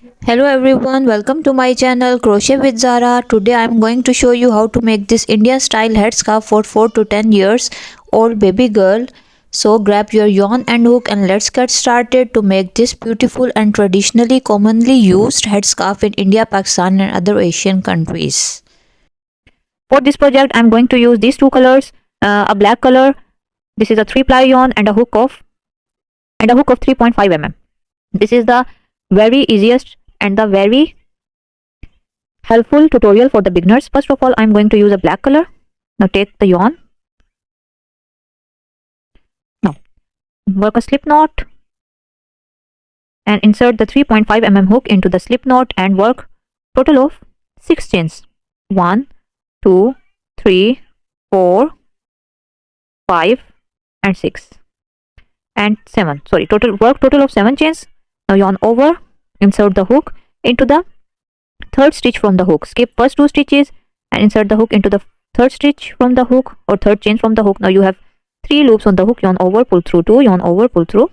Hello everyone, welcome to my channel Crochet with Zara. Today I am going to show you how to make this Indian style headscarf for 4 to 10 years old baby girl. So grab your yarn and hook and let's get started to make this beautiful and traditionally commonly used headscarf in India, Pakistan and other Asian countries. For this project I am going to use these two colors, a black color. This is a 3-ply yarn and a hook of 3.5 mm. This is the very easiest and the very helpful tutorial for the beginners. First of all, I'm going to use a black color. Now take the yarn. Now work a slip knot and insert the 3.5 mm hook into the slip knot and work total of 6 chains. 1, 2, 3, 4, 5 and 6 and 7. Sorry, total of 7 chains. Now yarn over, insert the hook into the third stitch from the hook. Skip first 2 stitches and insert the hook into the third stitch from the hook or third chain from the hook. Now you have 3 loops on the hook. Yarn over, pull through 2, yarn over, pull through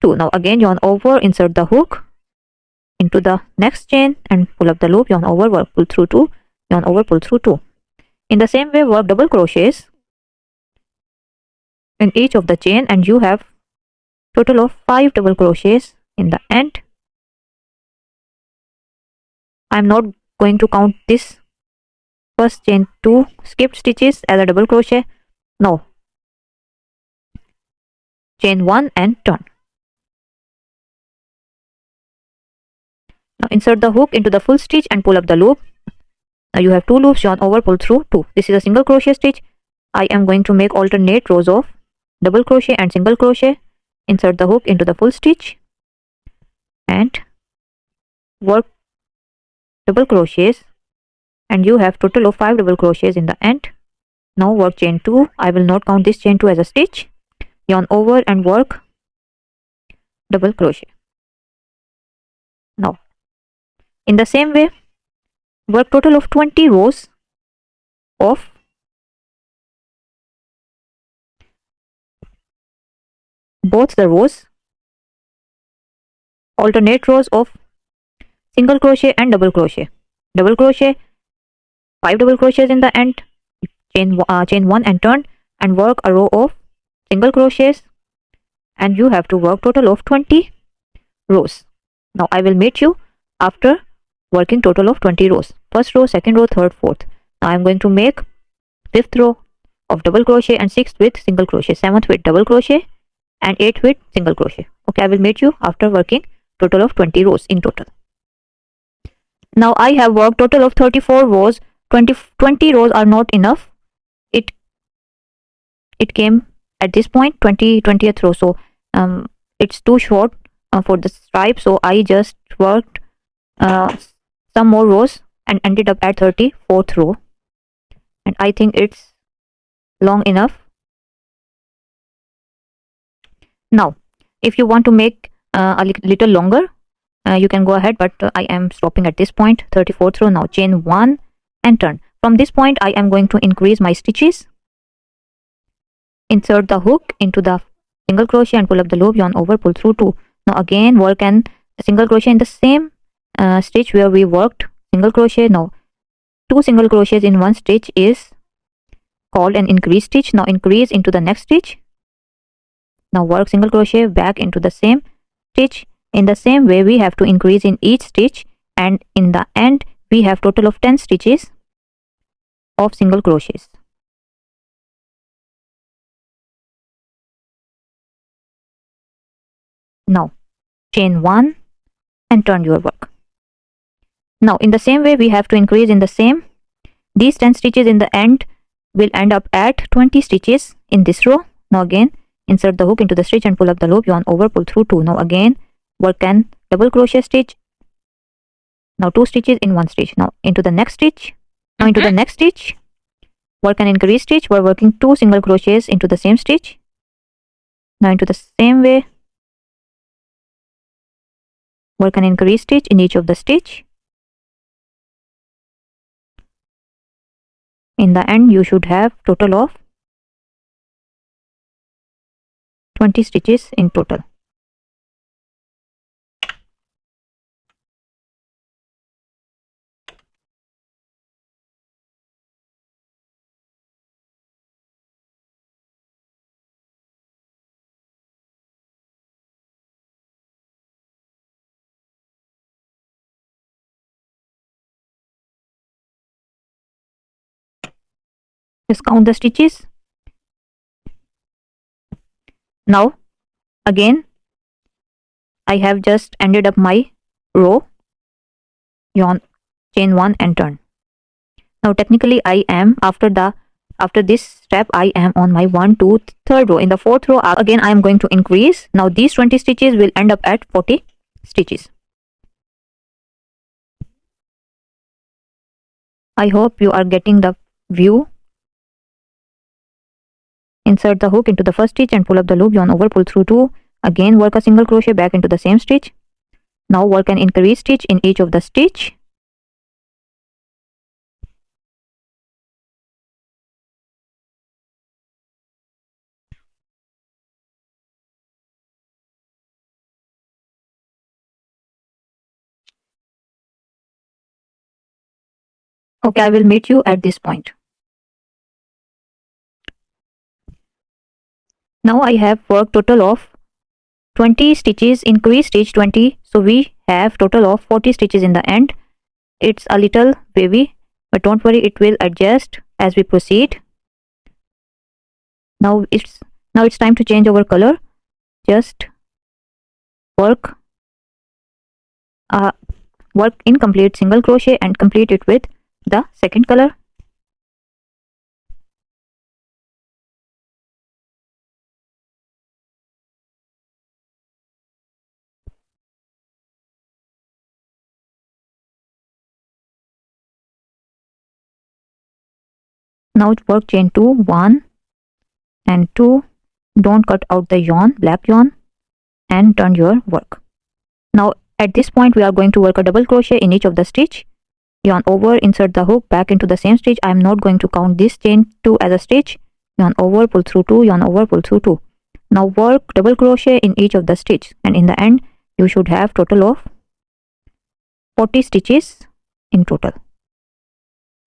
2. Now again yarn over, insert the hook into the next chain and pull up the loop. Yarn over, work, pull through 2, yarn over, pull through 2. In the same way, work double crochets in each of the chain and you have total of 5 double crochets in the end. I'm not going to count this first chain 2 skipped stitches as a double crochet. No, chain 1 and turn. Now insert the hook into the full stitch and pull up the loop. Now you have 2 loops, yarn over, pull through 2. This is a single crochet stitch. I am going to make alternate rows of double crochet and single crochet. Insert the hook into the full stitch and work double crochets and you have total of 5 double crochets in the end. Now work chain 2. I will not count this chain 2 as a stitch. Yarn over and work double crochet. Now in the same way, work total of 20 rows of both the rows, alternate rows of single crochet and double crochet. Double crochet, 5 double crochets in the end, chain 1 and turn and work a row of single crochets and you have to work total of 20 rows. Now I will meet you after working total of 20 rows. First row, second row, third, fourth. Now I am going to make 5th row of double crochet and 6th with single crochet, 7th with double crochet and 8th with single crochet. Okay, I will meet you after working total of 20 rows in total. Now I have worked total of 34 rows. 20 rows are not enough. It came at this point 20th row, so it's too short for the stripe, so I just worked some more rows and ended up at 34th row and I think it's long enough. Now if you want to make a little longer, you can go ahead, but I am stopping at this point, 34th row. Now chain 1 and turn. From this point I am going to increase my stitches. Insert the hook into the single crochet and pull up the loop, yarn over, pull through 2. Now again work and single crochet in the same stitch where we worked single crochet. Now 2 single crochets in one stitch is called an increase stitch. Now increase into the next stitch. Now work single crochet back into the same stitch. In the same way we have to increase in each stitch and in the end we have total of 10 stitches of single crochets. Now chain 1 and turn your work. Now in the same way we have to increase in the same. These 10 stitches in the end will end up at 20 stitches in this row. Now again insert the hook into the stitch and pull up the loop, yarn over, pull through 2. Now again work an double crochet stitch. Now 2 stitches in one stitch. Now into the next stitch. Now into the next stitch work an increase stitch. We're working 2 single crochets into the same stitch. Now into the same way work an increase stitch in each of the stitch. In the end you should have total of 20 stitches in total. Just count the stitches. Now again I have just ended up my row. Yarn, chain 1 and turn. Now technically I am after this step I am on my 1 2 3rd row. In the 4th row again I am going to increase. Now these 20 stitches will end up at 40 stitches. I hope you are getting the view. Insert the hook into the first stitch and pull up the loop, yarn over, pull through 2. Again work a single crochet back into the same stitch. Now work an increase stitch in each of the stitch. Okay, I will meet you at this point. Now I have worked total of 20 stitches, increase stitch 20, so we have total of 40 stitches in the end. It's a little wavy, but don't worry, it will adjust as we proceed. Now it's time to change our color. Just work incomplete single crochet and complete it with the second color. Now work chain 2, 1 and 2. Don't cut out the yarn, black yarn, and turn your work. Now at this point we are going to work a double crochet in each of the stitch. Yarn over, insert the hook back into the same stitch. I am not going to count this chain 2 as a stitch. Yarn over, pull through 2, yarn over, pull through 2. Now work double crochet in each of the stitch, and in the end you should have total of 40 stitches in total.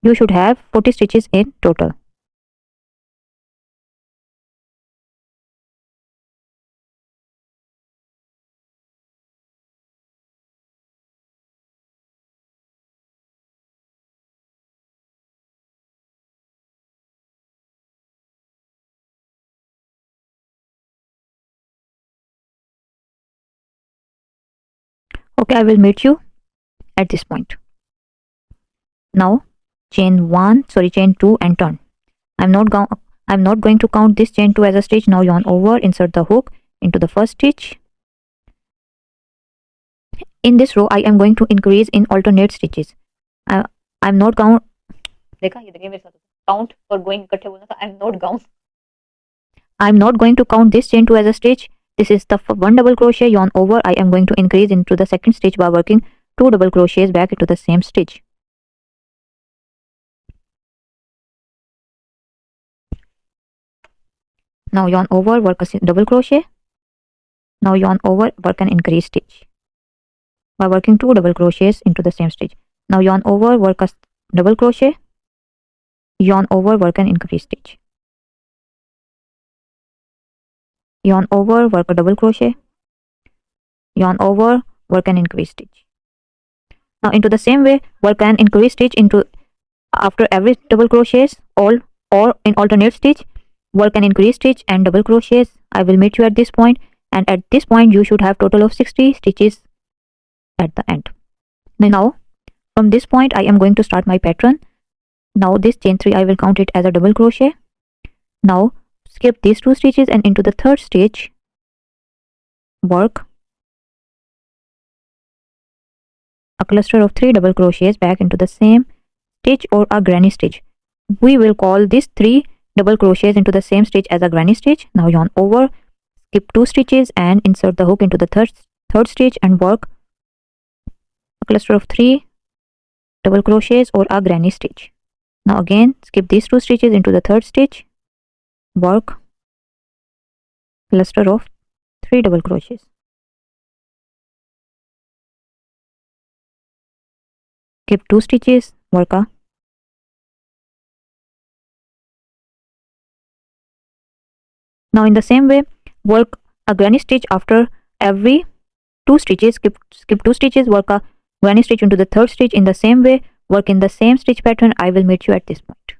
You should have 40 stitches in total. Okay, I will meet you at this point. Now chain 2 and turn. I'm not going to count this chain 2 as a stitch. Now yarn over, insert the hook into the first stitch. In this row I am going to increase in alternate stitches. I'm not count for going I'm not going to count this chain 2 as a stitch. This is the one double crochet, yarn over. I am going to increase into the second stitch by working 2 double crochets back into the same stitch. Now yarn over, work a double crochet. Now yarn over, work an increase stitch by working 2 double crochets into the same stitch. Now yarn over, work a double crochet, yarn over, work an increase stitch. Yarn over, work a double crochet, yarn over, work an increase stitch. Now into the same way work an increase stitch into after every double crochets or in alternate stitch, work an increase stitch and double crochets. I will meet you at this point, and at this point you should have total of 60 stitches at the end. Now from this point I am going to start my pattern. Now this chain 3 I will count it as a double crochet. Now skip these 2 stitches and into the third stitch work a cluster of 3 double crochets back into the same stitch or a granny stitch. We will call these 3 double crochets into the same stitch as a granny stitch. Now yarn over, skip 2 stitches and insert the hook into the third stitch and work a cluster of 3 double crochets or a granny stitch. Now again skip these 2 stitches into the third stitch, work cluster of 3 double crochets. Skip 2 stitches, work a now in the same way work a granny stitch after every 2 stitches. Skip 2 stitches, work a granny stitch into the third stitch. In the same way work in the same stitch pattern. I will meet you at this point.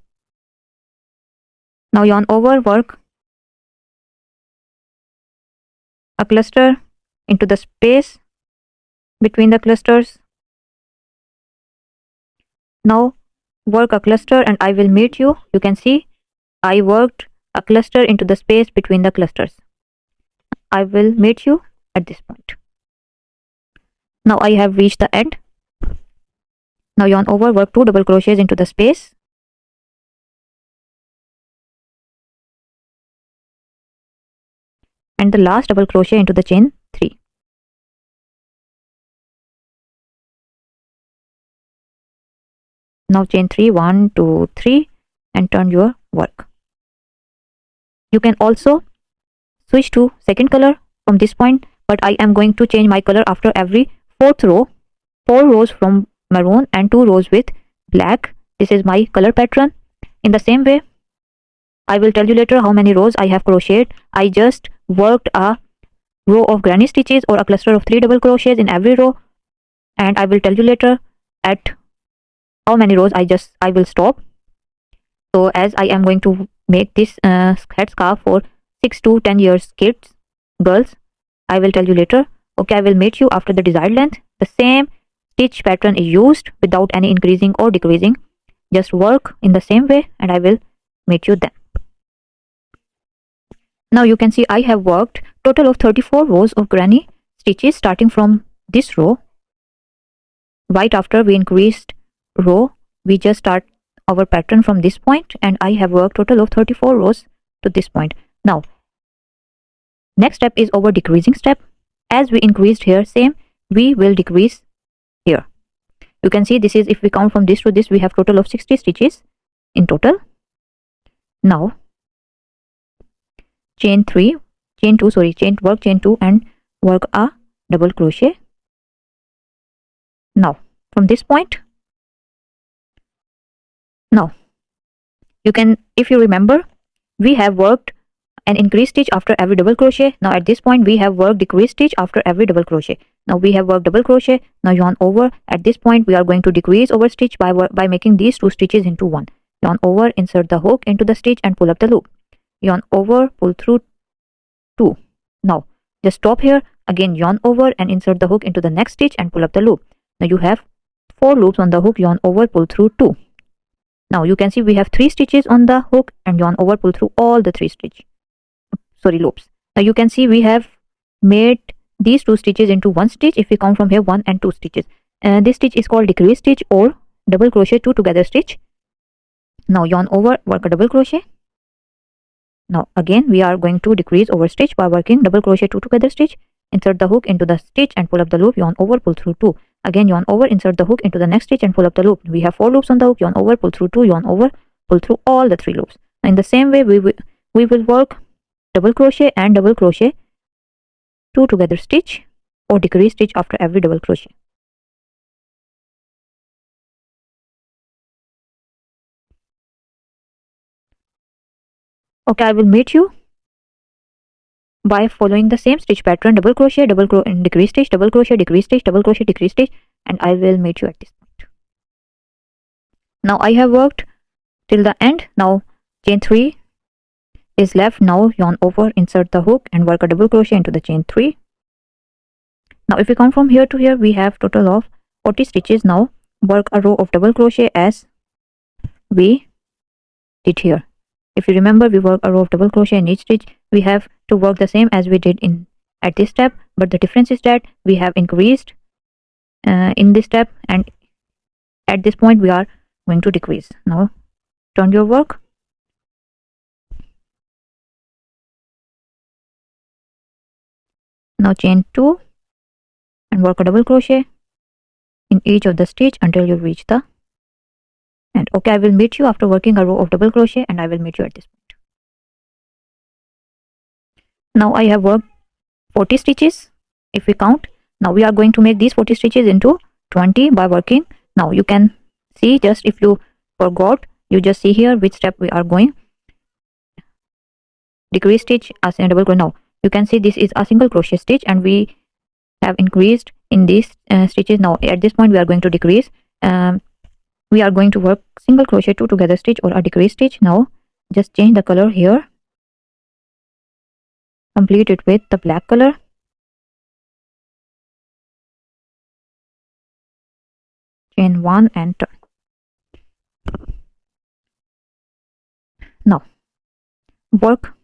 Now yarn over, work a cluster into the space between the clusters. Now work a cluster and I will meet you. You can see I worked a cluster into the space between the clusters. I will meet you at this point. Now I have reached the end. Now yarn over, work 2 double crochets into the space. And the last double crochet into the chain 3. Now chain 3, 1, 2, 3 and turn your work. You can also switch to second color from this point, but I am going to change my color after every 4th row. 4 rows from maroon and 2 rows with black. This is my color pattern. In the same way, I will tell you later how many rows I have crocheted. I just worked a row of granny stitches or a cluster of 3 double crochets in every row, and I will tell you later at how many rows I will stop. So as I am going to make this head scarf for 6 to 10 years kids, girls, I will tell you later. Okay, I will meet you after the desired length. The same stitch pattern is used without any increasing or decreasing. Just work in the same way and I will meet you then. Now you can see I have worked total of 34 rows of granny stitches starting from this row. Right after we increased row, we just start our pattern from this point, and I have worked total of 34 rows to this point. Now next step is our decreasing step. As we increased here, same we will decrease here. You can see this is, if we count from this to this, we have total of 60 stitches in total. Now chain 2 and work a double crochet. Now from this point, now you can, if you remember, we have worked an increased stitch after every double crochet. Now at this point we have worked decreased stitch after every double crochet. Now we have worked double crochet. Now yarn over. At this point we are going to decrease our stitch by making these 2 stitches into one. Yarn over, insert the hook into the stitch and pull up the loop. Yarn over, pull through 2. Now just stop here. Again yarn over and insert the hook into the next stitch and pull up the loop. Now you have 4 loops on the hook. Yarn over, pull through 2. Now you can see we have 3 stitches on the hook and yarn over, pull through all the 3 loops. Now you can see we have made these 2 stitches into 1 stitch. If we count from here, 1 and 2 stitches. This stitch is called decrease stitch or double crochet 2 together stitch. Now yarn over, work a double crochet. Now again we are going to decrease our stitch by working double crochet 2 together stitch. Insert the hook into the stitch and pull up the loop. Yarn over, pull through 2. Again yarn over, insert the hook into the next stitch and pull up the loop. We have 4 loops on the hook. Yarn over, pull through 2. Yarn over, pull through all the 3 loops. Now in the same way we will work double crochet and double crochet 2 together stitch or decrease stitch after every double crochet. Okay, I will meet you by following the same stitch pattern: double crochet, decrease stitch, double crochet, decrease stitch, double crochet, decrease stitch, and I will meet you at this point. Now I have worked till the end. Now chain 3 is left. Now yarn over, insert the hook and work a double crochet into the chain 3. Now if we count from here to here, we have total of 40 stitches. Now work a row of double crochet as we did here. If you remember, we work a row of double crochet in each stitch. We have to work the same as we did at this step, but the difference is that we have increased in this step, and at this point we are going to decrease. Now turn your work. Now chain 2 and work a double crochet in each of the stitch until you reach the end. Okay, I will meet you after working a row of double crochet, and I will meet you at this point. Now I have worked 40 stitches. If we count, now we are going to make these 40 stitches into 20 by working. Now you can see, just if you forgot, you just see here which step we are going. Decrease stitch, a double crochet. Now you can see this is a single crochet stitch, and we have increased in these stitches. Now at this point we are going to decrease. We are going to work single crochet 2 together stitch or a decrease stitch. Now Just change the color here, complete it with the black color. Chain 1 and turn. Now work,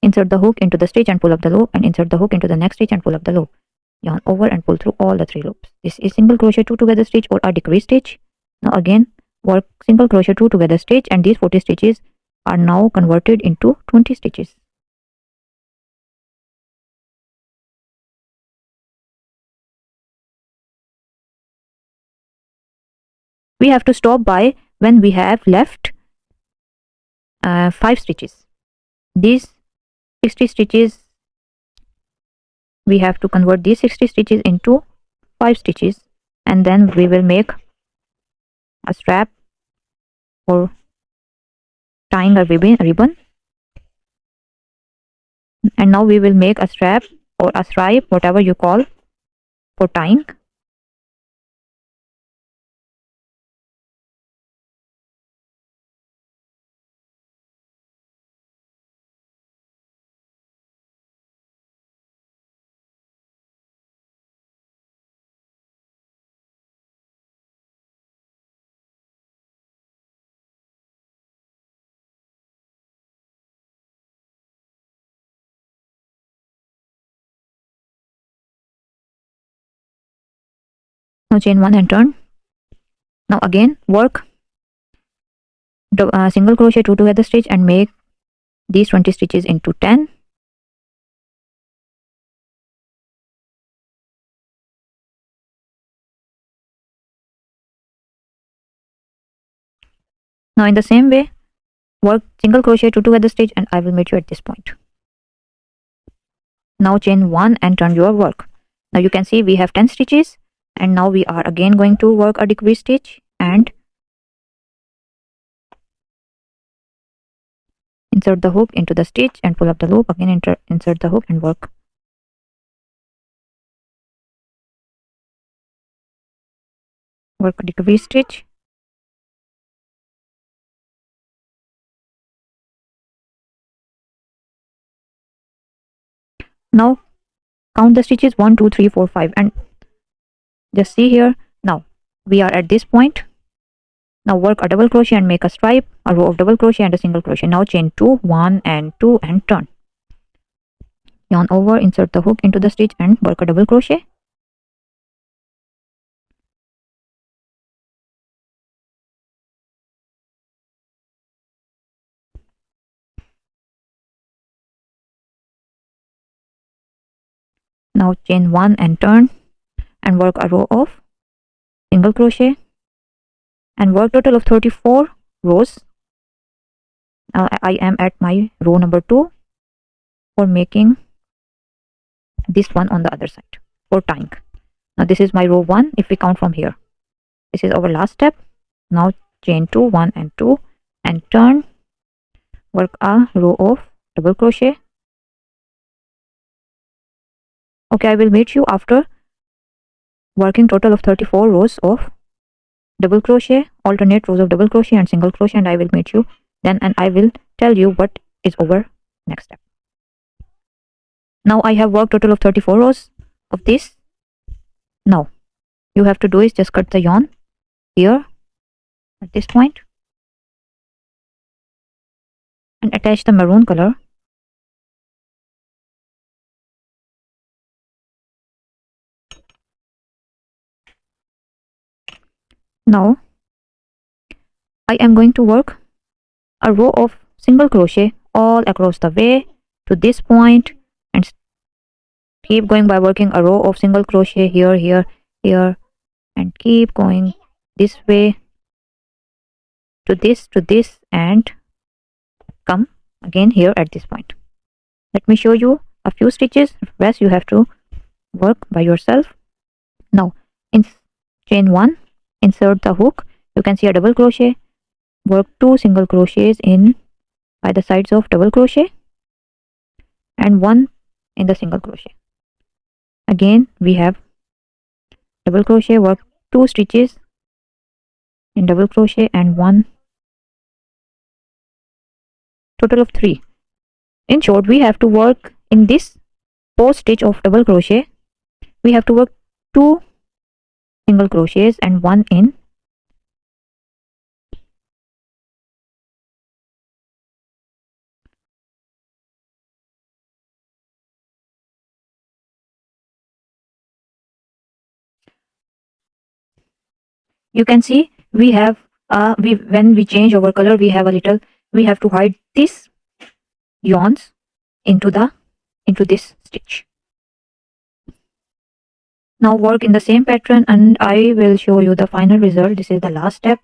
insert the hook into the stitch and pull up the loop, and insert the hook into the next stitch and pull up the loop. Yarn over and pull through all the 3 loops. This is single crochet 2 together stitch or a decrease stitch. Now again work single crochet 2 together stitch, and these 40 stitches are now converted into 20 stitches. We have to stop by when we have left 5 stitches. These 60 stitches, we have to convert these 60 stitches into 5 stitches, and then we will make a strap or tying a ribbon. And now we will make a strap or a stripe, whatever you call, for tying. Now chain 1 and turn. Now again work single crochet 2 together stitch and make these 20 stitches into 10. Now in the same way work single crochet 2 together stitch, and I will meet you at this point. Now chain 1 and turn your work. Now you can see we have 10 stitches, and now we are again going to work a decrease stitch and insert the hook into the stitch and pull up the loop. Again insert the hook and work a decrease stitch. Now count the stitches 1 2 3 4 5, and just see here. Now we are at this point. Now work a double crochet and make a stripe, a row of double crochet and a single crochet. Now chain 2 1 and 2 and turn. Yarn over, insert the hook into the stitch and work a double crochet. Now chain 1 and turn and work a row of single crochet and work total of 34 rows. I am at my row number 2 for making this one on the other side for tying. Now this is my row 1 if we count from here. This is our last step. Now chain 2 1 and 2 and turn, work a row of double crochet. Okay, I will meet you after working total of 34 rows of double crochet, alternate rows of double crochet and single crochet, and I will meet you then, and I will tell you what is our next step. Now I have worked total of 34 rows of this. Now you have to do is just cut the yarn here at this point and attach the maroon color. Now I am going to work a row of single crochet all across the way to this point and keep going by working a row of single crochet here, here, here, and keep going this way to this and come again here at this point. Let me show you a few stitches. Rest you have to work by yourself. Now in chain 1 insert the hook. You can see a double crochet, work 2 single crochets in by the sides of double crochet and 1 in the single crochet. Again we have double crochet, work 2 stitches in double crochet and 1 total of 3. In short, we have to work in this post stitch of double crochet. We have to work 2 single crochets and 1 in. You can see we have when we change our color, we have to hide this yarns into this stitch. Now work in the same pattern and I will show you the final result. This is the last step.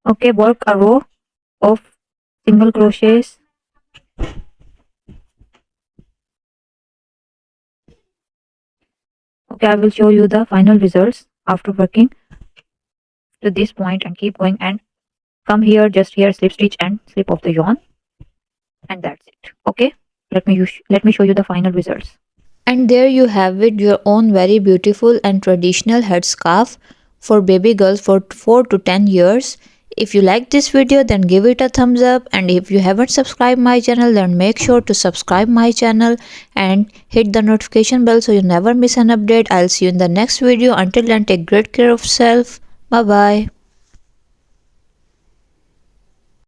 Okay, work a row of single crochets. Okay, I will show you the final results after working to this point, and keep going and come here, just here, slip stitch and slip off the yarn, and that's it. Okay, let me show you the final results. And there you have it, your own very beautiful and traditional headscarf for baby girls for 4 to 10 years. If you like this video, then give it a thumbs up, and if you haven't subscribed my channel, then make sure to subscribe my channel and hit the notification bell so you never miss an update. I'll see you in the next video. Until then, take great care of yourself. Bye bye.